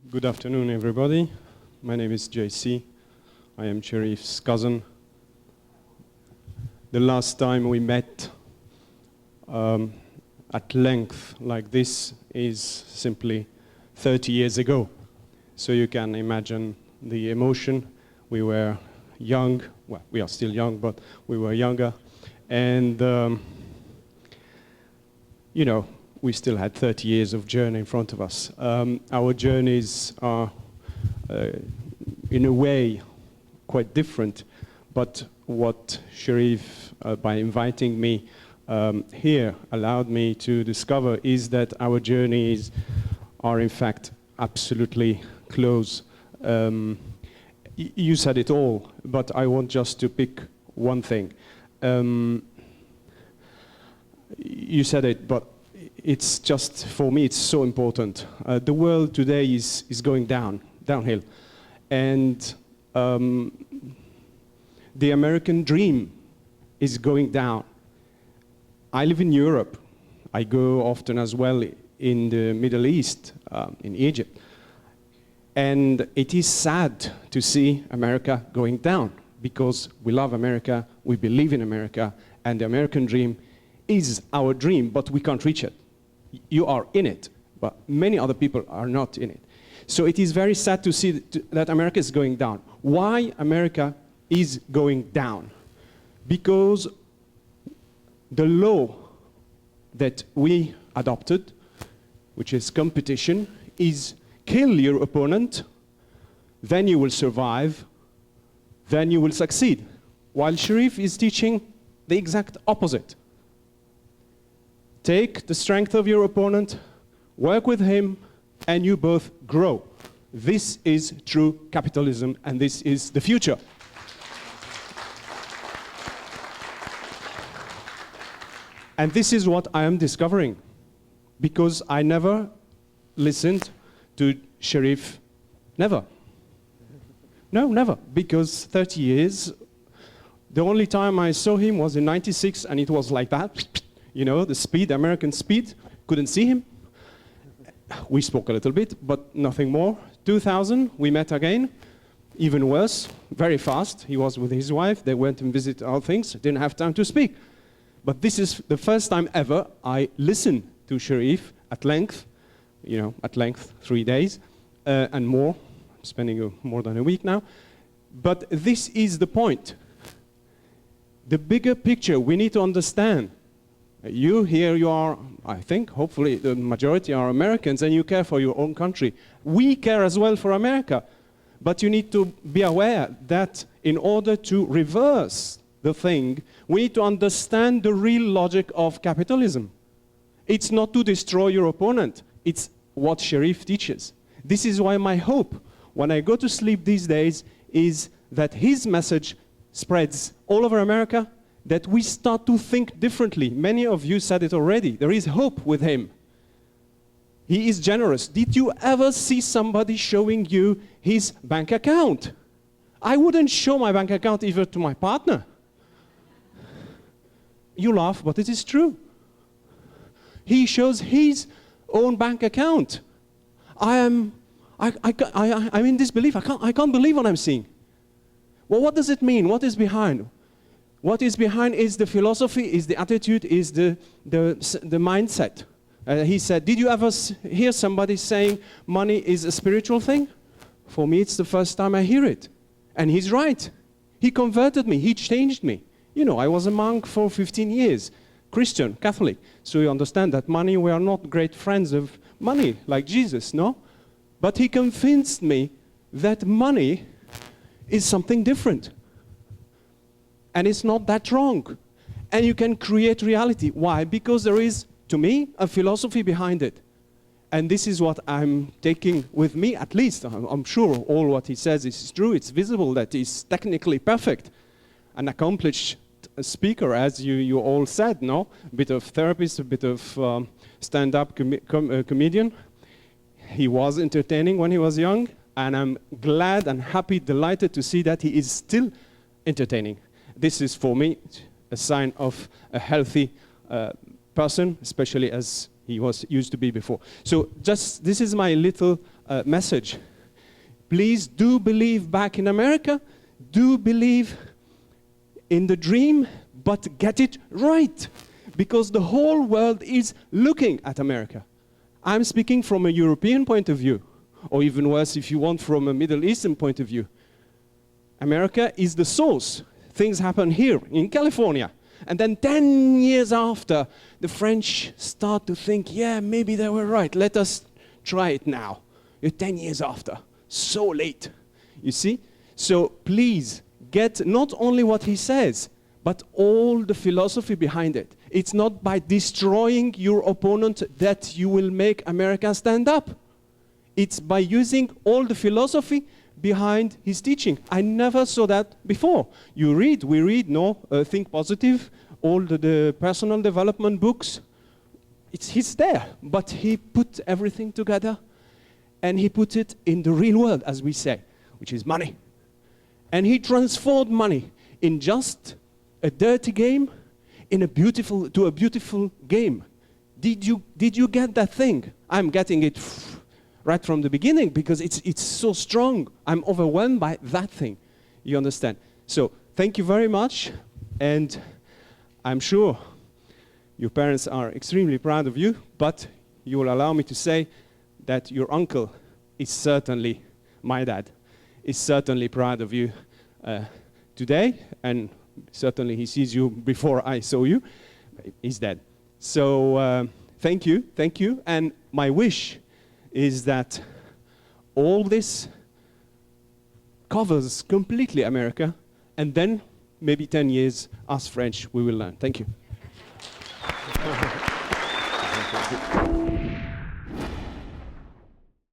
Good afternoon, everybody. My name is JC. I am Cherif's cousin. The last time we met at length like this is simply 30 years ago. So you can imagine the emotion. We were young. Well, we are still young, but we were younger. And, you know, we still had 30 years of journey in front of us. Our journeys are, in a way, quite different. But what Cherif, by inviting me here, allowed me to discover is that our journeys are, in fact, absolutely close. You said it all, but I want just to pick one thing. You said it, but it's just, for me, it's so important. The world today is going downhill. And the American dream is going down. I live in Europe. I go often as well in the Middle East, in Egypt. And it is sad to see America going down, because we love America, we believe in America, and the American dream is our dream, but we can't reach it. You are in it, but many other people are not in it. So it is very sad to see that America is going down. Why America is going down? Because the law that we adopted, which is competition, is kill your opponent, then you will survive, then you will succeed. While Cherif is teaching the exact opposite. Take the strength of your opponent, work with him, and you both grow. This is true capitalism, and this is the future. And this is what I am discovering, because I never listened to Cherif, never. No, never, because 30 years, the only time I saw him was in '96, and it was like that. You know, the speed, American speed, couldn't see him. We spoke a little bit, but nothing more. 2000, we met again, even worse, very fast. He was with his wife, they went and visited our things, didn't have time to speak. But this is the first time ever I listened to Cherif at length, 3 days, and more, I'm spending more than a week now. But this is the point. The bigger picture we need to understand. You here, you are, I think, hopefully the majority are Americans, and you care for your own country. We care as well for America. But you need to be aware that in order to reverse the thing, we need to understand the real logic of capitalism. It's not to destroy your opponent. It's what Cherif teaches. This is why my hope, when I go to sleep these days, is that his message spreads all over America, that we start to think differently. Many of you said it already. There is hope with him. He is generous. Did you ever see somebody showing you his bank account? I wouldn't show my bank account even to my partner. You laugh, but it is true. He shows his own bank account. I'm in disbelief. I can't believe what I'm seeing. Well, what does it mean? What is behind? What is behind is the philosophy, is the attitude, is the mindset. He said, did you ever hear somebody saying money is a spiritual thing? For me, it's the first time I hear it. And he's right. He converted me. He changed me. You know, I was a monk for 15 years, Christian, Catholic. So you understand that money, we are not great friends of money, like Jesus, no? But he convinced me that money is something different. And it's not that wrong. And you can create reality. Why? Because there is, to me, a philosophy behind it. And this is what I'm taking with me, at least. I'm sure all what he says is true. It's visible that he's technically perfect. An accomplished speaker, as you all said, no? A bit of therapist, a bit of stand-up comedian. He was entertaining when he was young. And I'm glad and happy, delighted to see that he is still entertaining. This is, for me, a sign of a healthy person, especially as he used to be before. So this is my little message. Please do believe back in America, do believe in the dream, but get it right. Because the whole world is looking at America. I'm speaking from a European point of view, or even worse, if you want, from a Middle Eastern point of view. America is the source. Things happen here in California. And then 10 years after, the French start to think, yeah, maybe they were right. Let us try it now. You're 10 years after. So late. You see? So please get not only what he says, but all the philosophy behind it. It's not by destroying your opponent that you will make America stand up. It's by using all the philosophy behind his teaching. I never saw that before. We read, Think Positive, all the personal development books. He's there, but he put everything together and he put it in the real world, as we say, which is money. And he transformed money in just a dirty game to a beautiful game. Did you get that thing? I'm getting it right from the beginning because it's so strong. I'm overwhelmed by that thing. You understand? So thank you very much, and I'm sure your parents are extremely proud of you, but you will allow me to say that your uncle is certainly, my dad, is certainly proud of you today, and certainly he sees you before I saw you. He's dead. So thank you, and my wish is that all this covers completely America, and then maybe 10 years, us French, we will learn. Thank you.